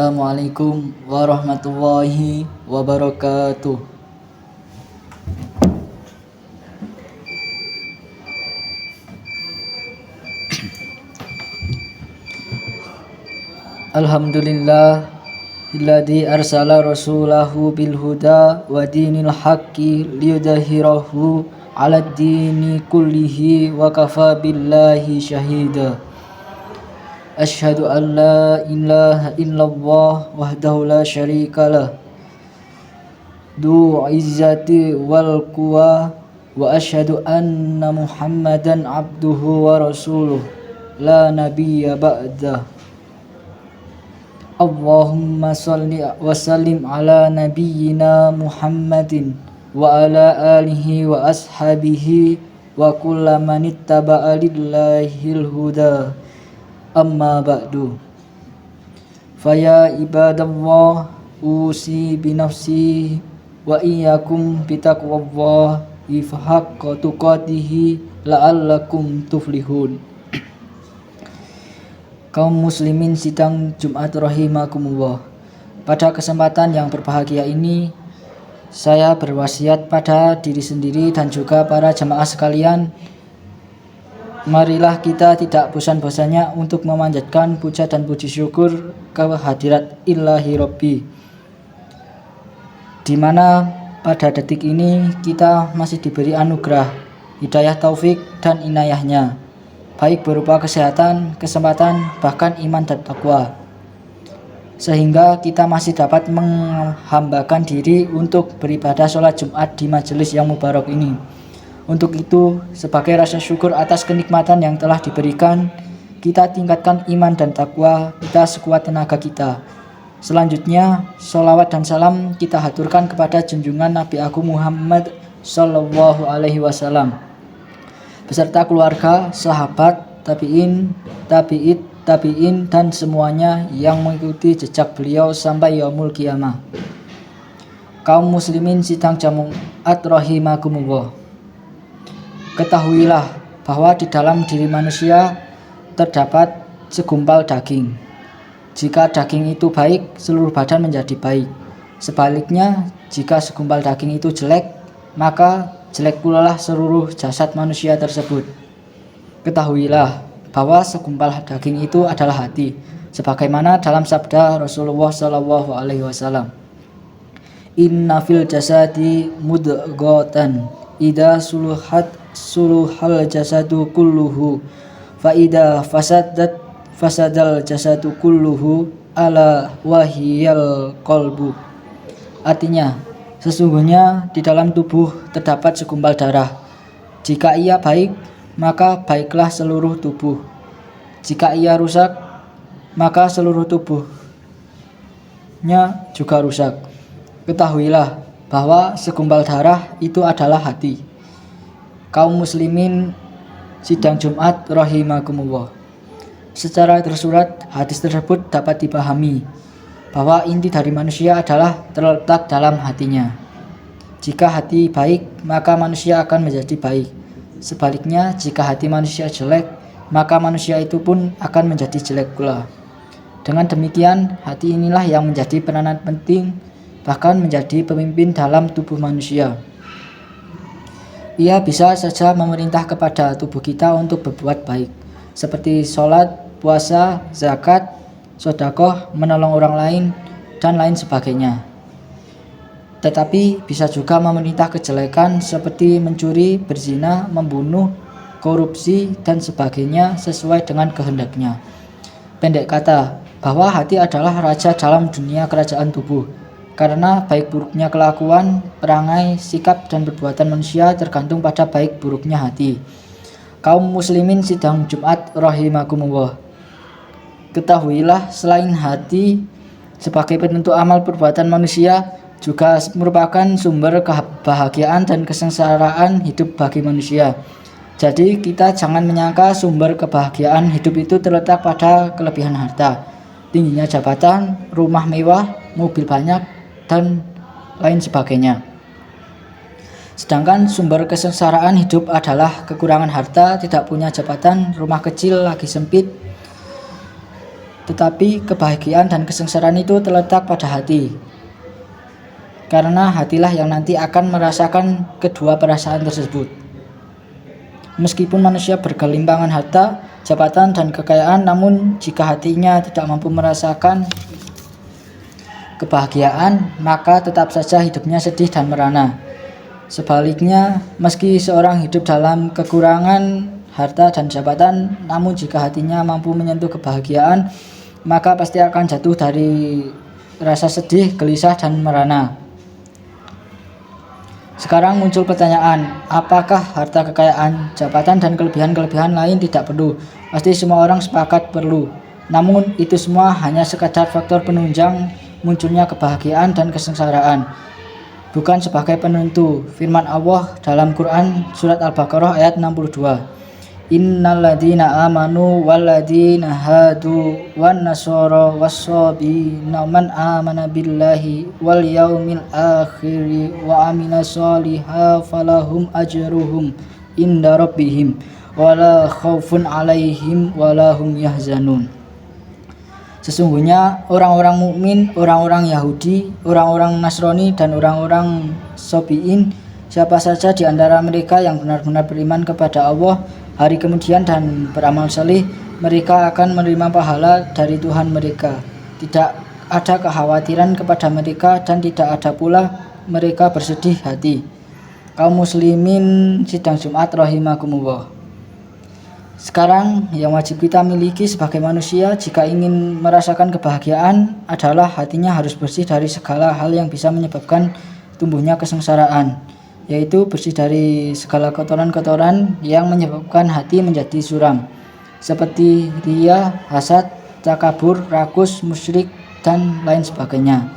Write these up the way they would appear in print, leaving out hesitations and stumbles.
Assalamualaikum warahmatullahi wabarakatuh. Alhamdulillah alladzi arsala rasulahu bil huda wa dinil haqqi liyudhhirahu 'alad dini kullihi wa kafa billahi syahida. Asyhadu an la ilaha illallah wahdahu la syarikalah du izzati wal quwa wa asyhadu anna muhammadan abduhu wa rasuluh la nabiyya ba'dah. Allahumma salli wa sallim ala nabiyyina Muhammadin wa ala alihi wa ashabihi wa kulla man ittaba'a lillahil huda. Amma ba'du. Faya ibadallah usi binafsi wa iyyakum bitaqwallahi haqqa tuqatih la'allakum tuflihun. Kaum muslimin sidang Jumat rahimakumullah. Pada kesempatan yang berbahagia ini, saya berwasiat pada diri sendiri dan juga para jamaah sekalian, marilah kita tidak bosan-bosannya untuk memanjatkan puja dan puji syukur kehadirat Ilahi Rabbi, di mana pada detik ini kita masih diberi anugerah, hidayah taufik dan inayahnya, baik berupa kesehatan, kesempatan, bahkan iman dan takwa, sehingga kita masih dapat menghambakan diri untuk beribadah sholat Jumat di majelis yang mubarak ini. Untuk itu, sebagai rasa syukur atas kenikmatan yang telah diberikan, kita tingkatkan iman dan takwa kita sekuat tenaga kita. Selanjutnya, sholawat dan salam kita haturkan kepada junjungan Nabi Agung Muhammad Sallallahu Alaihi Wasallam beserta keluarga, sahabat, tabi'in, dan semuanya yang mengikuti jejak beliau sampai yaumul qiyamah. Kaum muslimin sidang Jumat rahimakumullah. Ketahuilah bahwa di dalam diri manusia terdapat segumpal daging. Jika daging itu baik, seluruh badan menjadi baik. Sebaliknya, jika segumpal daging itu jelek, maka jelek pula lah seluruh jasad manusia tersebut. Ketahuilah bahwa segumpal daging itu adalah hati, sebagaimana dalam sabda Rasulullah Shallallahu Alaihi Wasallam, Inna fil jasadi mudghatan idza suluhal jasadu kulluhu fa idza fasadal jasadu kulluhu ala wahiyal qalbu. Artinya, sesungguhnya di dalam tubuh terdapat segumpal darah. Jika ia baik, maka baiklah seluruh tubuh. Jika ia rusak, maka seluruh tubuhnya juga rusak. Ketahuilah bahwa segumpal darah itu adalah hati. Kaum muslimin sidang Jumat rahimakumullah. Secara tersurat, hadis tersebut dapat dipahami bahwa inti dari manusia adalah terletak dalam hatinya. Jika hati baik, maka manusia akan menjadi baik. Sebaliknya, jika hati manusia jelek, maka manusia itu pun akan menjadi jelek pula. Dengan demikian, hati inilah yang menjadi peranan penting, bahkan menjadi pemimpin dalam tubuh manusia. Ia bisa saja memerintah kepada tubuh kita untuk berbuat baik, seperti sholat, puasa, zakat, sedekah, menolong orang lain, dan lain sebagainya. Tetapi bisa juga memerintah kejelekan seperti mencuri, berzina, membunuh, korupsi, dan sebagainya sesuai dengan kehendaknya. Pendek kata, bahwa hati adalah raja dalam dunia kerajaan tubuh, karena baik buruknya kelakuan, perangai, sikap, dan perbuatan manusia tergantung pada baik buruknya hati. Kaum muslimin sidang Jumat rahimakumullah. Ketahuilah selain hati sebagai penentu amal perbuatan manusia, juga merupakan sumber kebahagiaan dan kesengsaraan hidup bagi manusia. Jadi kita jangan menyangka sumber kebahagiaan hidup itu terletak pada kelebihan harta, tingginya jabatan, rumah mewah, mobil banyak, dan lain sebagainya. Sedangkan sumber kesengsaraan hidup adalah kekurangan harta, tidak punya jabatan, rumah kecil, lagi sempit, Tetapi kebahagiaan dan kesengsaraan itu terletak pada hati. Karena hatilah yang nanti akan merasakan kedua perasaan tersebut. Meskipun manusia bergelimpangan harta, jabatan, dan kekayaan, namun jika hatinya tidak mampu merasakan kebahagiaan, maka tetap saja hidupnya sedih dan merana. Sebaliknya, meski seorang hidup dalam kekurangan harta dan jabatan, namun jika hatinya mampu menyentuh kebahagiaan, maka pasti akan jatuh dari rasa sedih, gelisah, dan merana. Sekarang muncul pertanyaan, apakah harta, kekayaan, jabatan, dan kelebihan-kelebihan lain tidak perlu? Pasti semua orang sepakat perlu. Namun itu semua hanya sekadar faktor penunjang munculnya kebahagiaan dan kesengsaraan, bukan sebagai penentu. Firman Allah dalam Quran surat Al-Baqarah ayat 62. Innalladzina amanu walladzina hadu wan nasara was-sabina man amana billahi wal yaumil akhir wa amila sholihan falahum ajruhum inda rabbihim wala khaufun alaihim wala hum yahzanun. Sesungguhnya orang-orang mukmin, orang-orang Yahudi, orang-orang Nasrani, dan orang-orang Sabi'in, siapa saja di antara mereka yang benar-benar beriman kepada Allah, hari kemudian, dan beramal saleh, mereka akan menerima pahala dari Tuhan mereka. Tidak ada kekhawatiran kepada mereka dan tidak ada pula mereka bersedih hati. Kaum muslimin sidang Jumat rahimakumullah. Sekarang yang wajib kita miliki sebagai manusia jika ingin merasakan kebahagiaan adalah hatinya harus bersih dari segala hal yang bisa menyebabkan tumbuhnya kesengsaraan, yaitu bersih dari segala kotoran-kotoran yang menyebabkan hati menjadi suram, seperti riya, hasad, takabur, rakus, musyrik, dan lain sebagainya.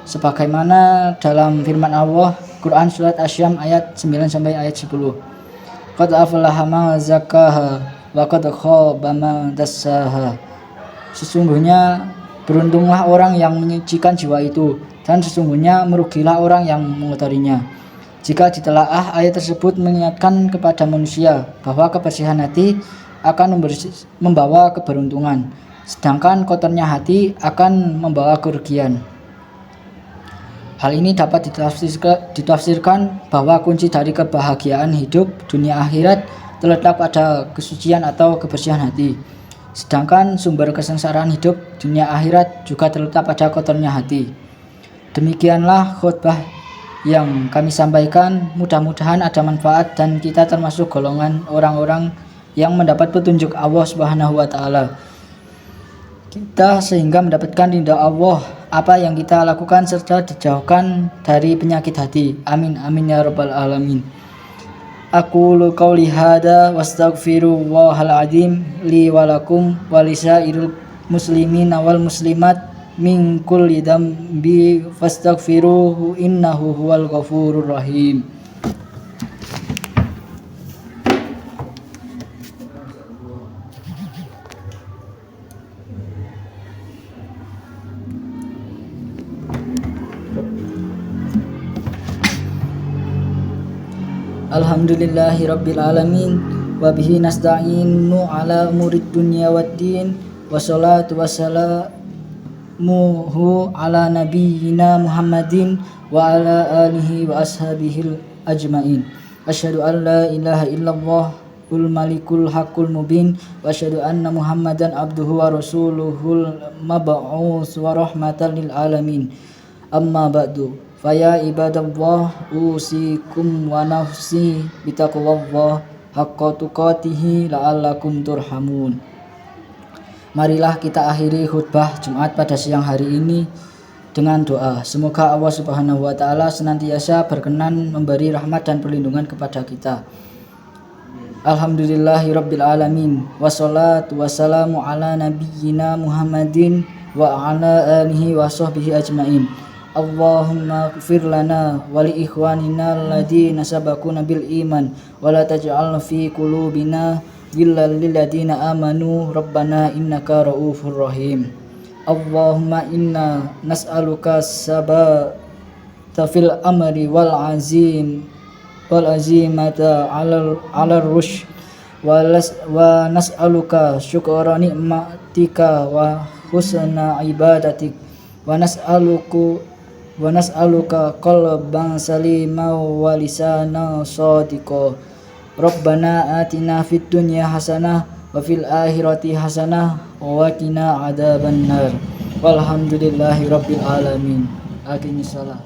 Sebagaimana dalam firman Allah Quran surat Asy-Syams ayat 9 sampai ayat 10. Qad aflaha man zakkaha wa qad khaba man dassaha. Sesungguhnya beruntunglah orang yang menyucikan jiwa itu, dan sesungguhnya merugilah orang yang mengotorinya. Jika ditelaah, ayat tersebut mengingatkan kepada manusia bahwa kebersihan hati akan membawa keberuntungan, sedangkan kotornya hati akan membawa kerugian. Hal ini dapat ditafsirkan bahwa kunci dari kebahagiaan hidup dunia akhirat terletak pada kesucian atau kebersihan hati, sedangkan sumber kesengsaraan hidup dunia akhirat juga terletak pada kotornya hati. Demikianlah khutbah yang kami sampaikan, mudah-mudahan ada manfaat dan kita termasuk golongan orang-orang yang mendapat petunjuk Allah Subhanahu wa taala. Kita sehingga mendapatkan ridha Allah apa yang kita lakukan serta dijauhkan dari penyakit hati. Amin amin ya rabbal alamin. Aqulu qauli hada wastaghfirullahal azim li wa lakum wa lisairil muslimin wal muslimat min kulli dambi fastaghfiruhu innahu huwal ghafurur rahim. Alhamdulillahi rabbil alamin wa bihi nasta'inu ala umurid dunya waddin wassalatu wassalamuhu ala nabiyyina Muhammadin wa ala alihi wa ashabihil ajmain. Asyhadu an la ilaha illallah ul malikul haqqul mubin wa asyhadu anna Muhammadan abduhu wa rasuluhul mab'us wa rahmatan lil alamin. Amma ba'du. Faya ibadallah usikum wa nafsi bitaqwallah haqqa tuqatih la'allakum turhamun. Marilah kita akhiri khutbah Jumat pada siang hari ini dengan doa. Semoga Allah Subhanahu wa taala senantiasa berkenan memberi rahmat dan perlindungan kepada kita. Alhamdulillahirabbil alamin wassalatu wassalamu ala nabiyyina Muhammadin wa ala alihi wa sahbihi ajmain. Allahumma ighfir lana wa li ikhwanina alladhina sabaquna bil iman wa la taj'al fi qulubina ghillan lil ladzina amanu rabbana innaka ra'ufur rahim. Allahumma inna nas'aluka sabata fil amri wal azimata 'alal rushd wa nas'aluka syukra ni'matika wa husna ibadatik wa nas'aluka qalban salima wa lisanan shadiqa. Rabbana atina fid dunya hasanah wa fil akhirati hasanah wa qina adzabannar. Walhamdulillahi rabbil alamin. Aqimissalam.